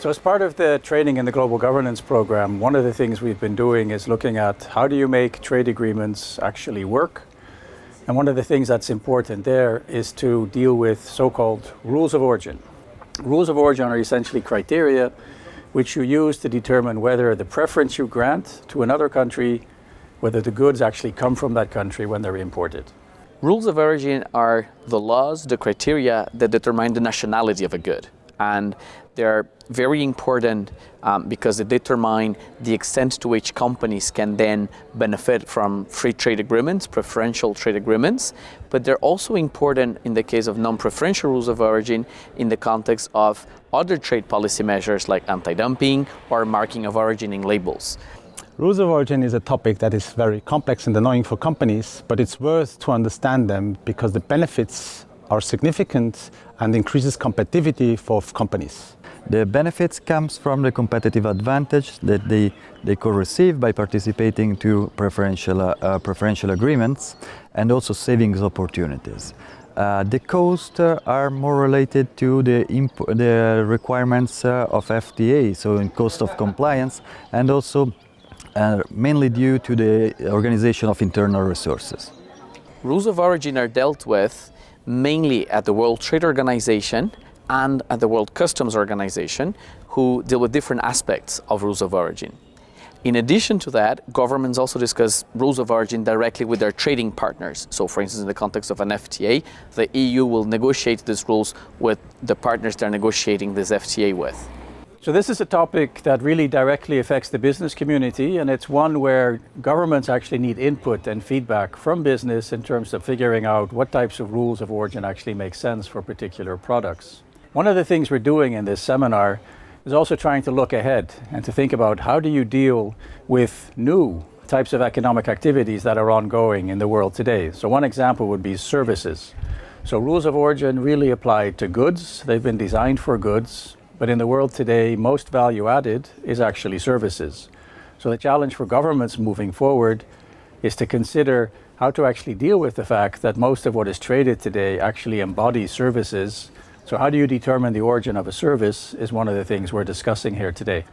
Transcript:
So as part of the training in the global governance program, one of the things we've been doing is looking at how do you make trade agreements actually work? And one of the things that's important there is to deal with so-called rules of origin. Rules of origin are essentially criteria which you use to determine whether the preference you grant to another country, whether the goods actually come from that country when they're imported. Rules of origin are the laws, the criteria that determine the nationality of a good. And they're very important because they determine the extent to which companies can then benefit from free trade agreements, preferential trade agreements, but they're also important in the case of non-preferential rules of origin in the context of other trade policy measures like anti-dumping or marking of origin in labels. Rules of origin is a topic that is very complex and annoying for companies, but it's worth to understand them because the benefits are significant and increases competitivity for companies. The benefits comes from the competitive advantage that they could receive by participating to preferential agreements and also savings opportunities. The costs are more related to the requirements of FTAs, so in cost of compliance, and also mainly due to the organization of internal resources. Rules of origin are dealt with mainly at the World Trade Organization and at the World Customs Organization, who deal with different aspects of rules of origin. In addition to that, governments also discuss rules of origin directly with their trading partners. So for instance, in the context of an FTA, the EU will negotiate these rules with the partners they're negotiating this FTA with. So this is a topic that really directly affects the business community, and it's one where governments actually need input and feedback from business in terms of figuring out what types of rules of origin actually make sense for particular products. One of the things we're doing in this seminar is also trying to look ahead and to think about how do you deal with new types of economic activities that are ongoing in the world today. So one example would be services. So rules of origin really apply to goods. They've been designed for goods. But in the world today, most value added is actually services. So the challenge for governments moving forward is to consider how to actually deal with the fact that most of what is traded today actually embodies services. So how do you determine the origin of a service is one of the things we're discussing here today.